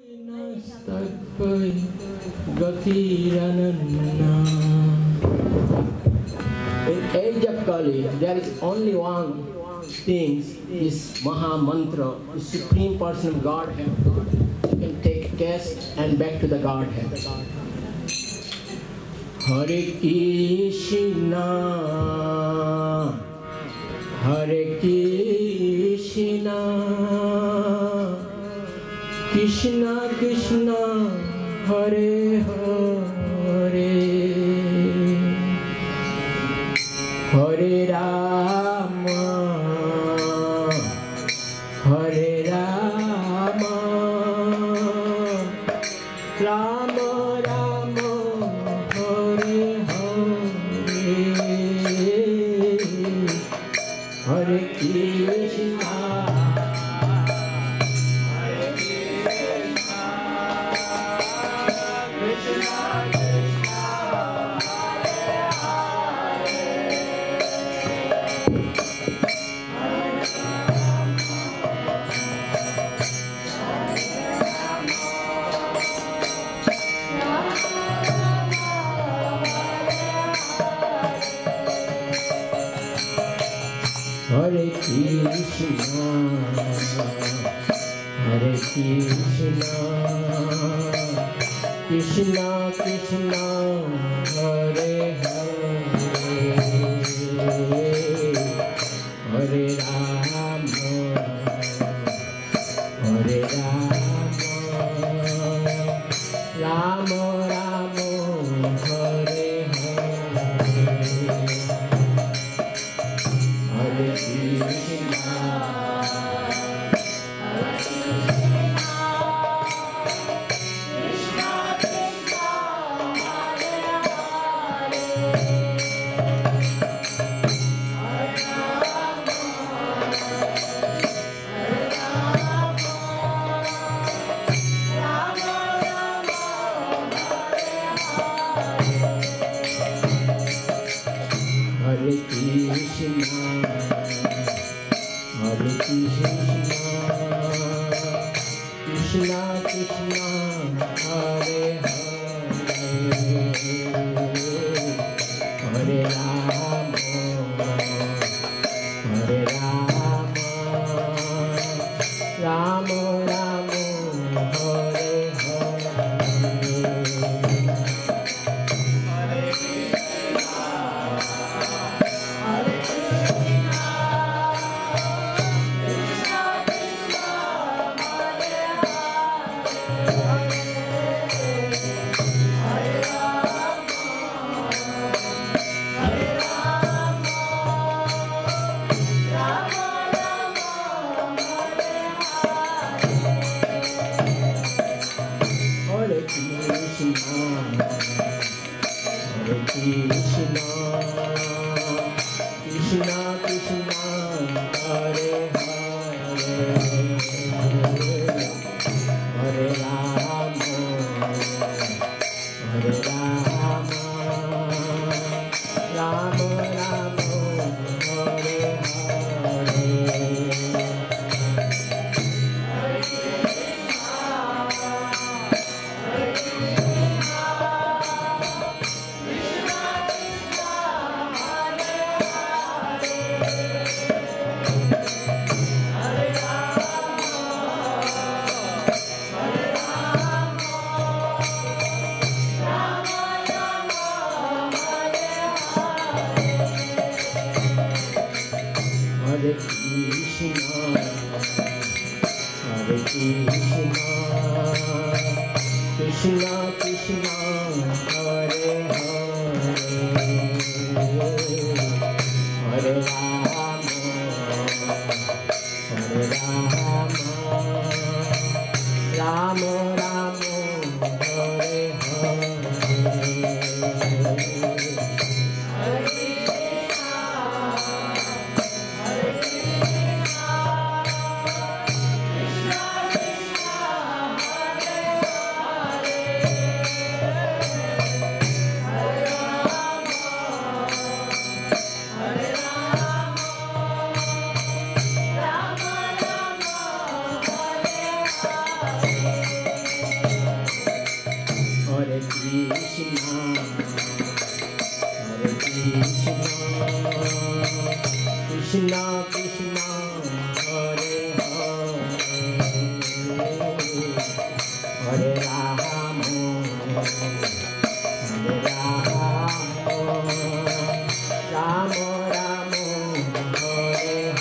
Tapai Gakiranana. In age of Kali, there is only one thing, this Maha Mantra, the Supreme Person of Godhead. You can take cash and back to the Godhead. Hare Krishna, Hare Krishna, Krishna Krishna, Hare Hare, Hare Rama, Hare Rama, Rama Rama, Hare Hare, Hare Krishna. Hare Krishna, Hare Krishna, Krishna Krishna, Hare Hare, Hare Rama, Hare Rama, Rama Rama, Hare Hare, Hare Krishna. Hare Krishna, Hare Krishna, Krishna Krishna, Hare Hare, Hare Rama, Hare Rama, Rama Rama, Hare Krishna Krishna, Hare Hare, Hare Rama, Hare Rama, Rama Rama, Hare Hare Krishna, Hare Krishna, Krishna Krishna, Hare Hare, Hare Rama, Hare Rama, Rama Rama, Hare Hare. Krishna Krishna Hare Hare Hare Rama Hare Rama Rama Hare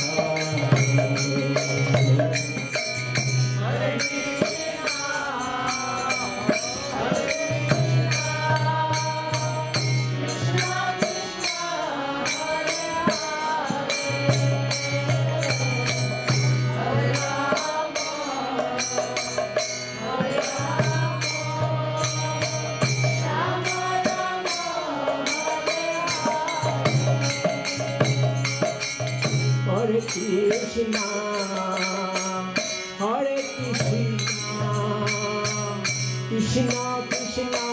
Hare Krishna, Hare Krishna, Krishna Krishna,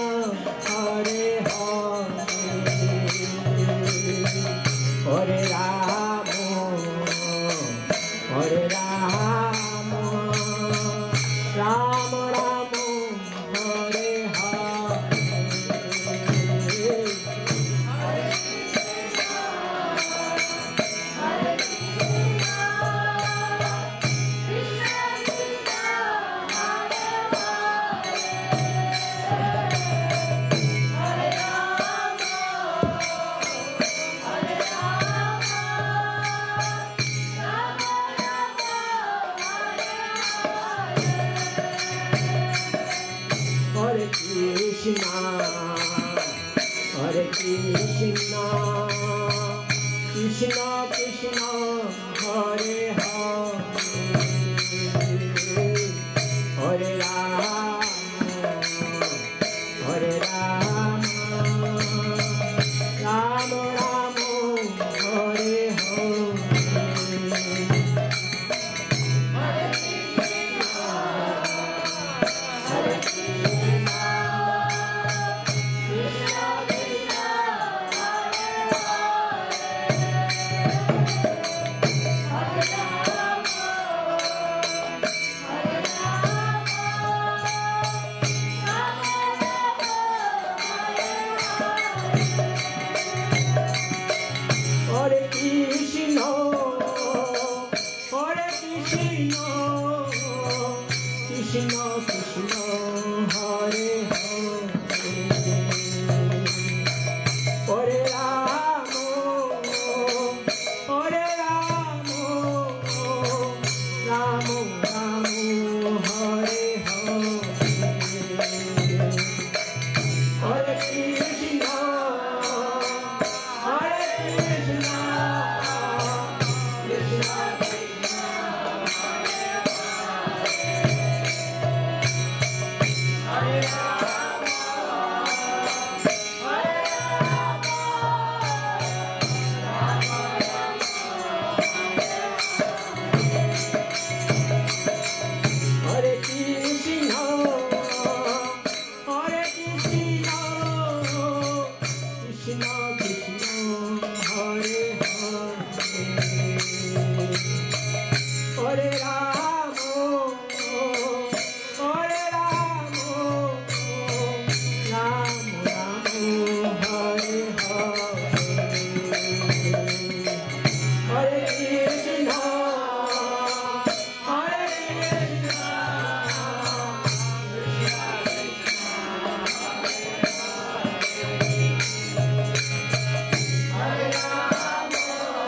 Hare Hare, Hare Rama, Hare Rama, Rama Rama, Hare Hare. Hare Krishna, Hare Krishna, Krishna Krishna, Hare Hare, Hare Rama, Hare Rama, Rama Rama, Hare Hare. Hare Krishna, Hare Krishna, Krishna Krishna, Hare Hare, Hare Rama, Hare Rama, Rama Rama, Hare Hare, Hare Krishna, Hare Krishna, Krishna Krishna, Hare Rama, Hare Rama, Rama Rama, Hare Krishna, Hare Krishna, Krishna Krishna, Hare Hare, Hare Rama, Hare Rama, Rama Rama, Hare Hare, Hare Krishna, Hare Krishna, Hare Rama,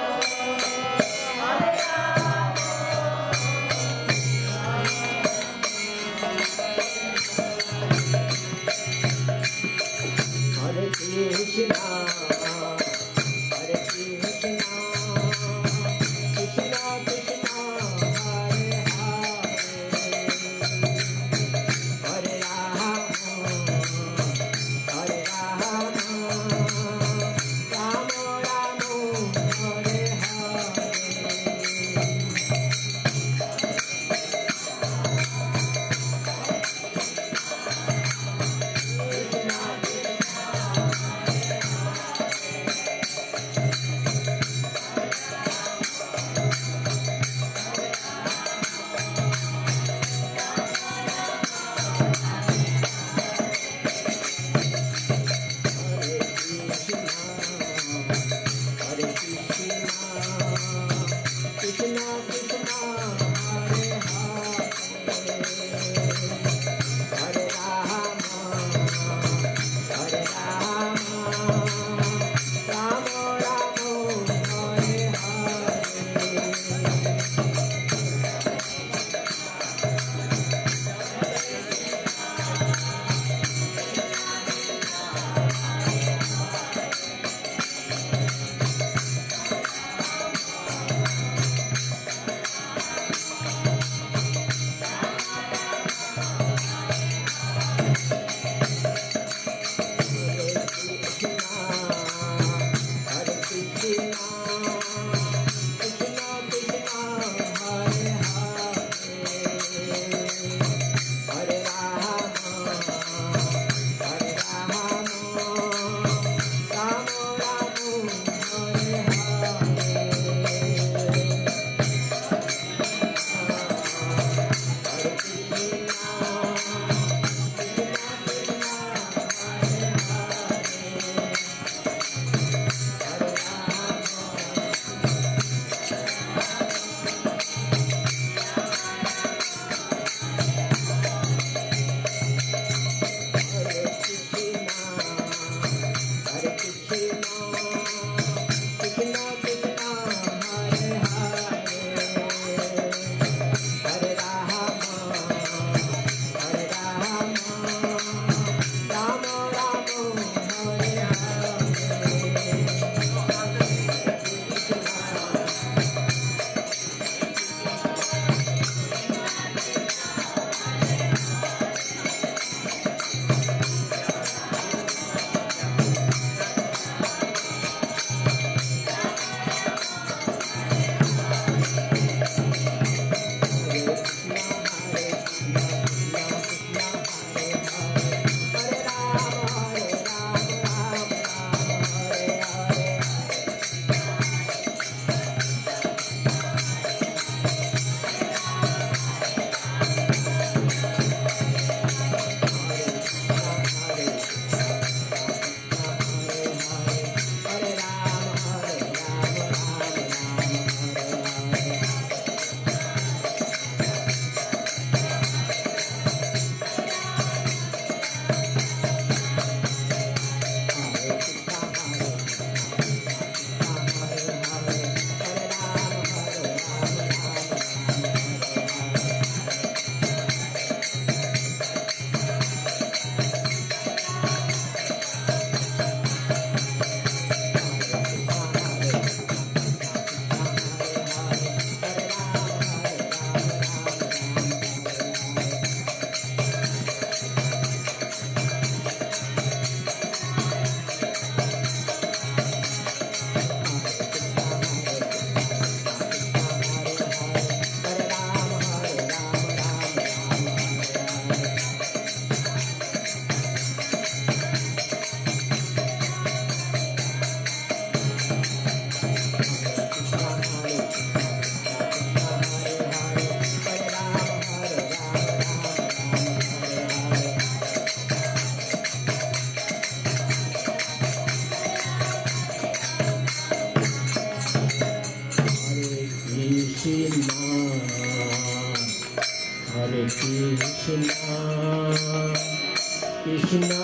Krishna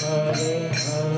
Hare Hare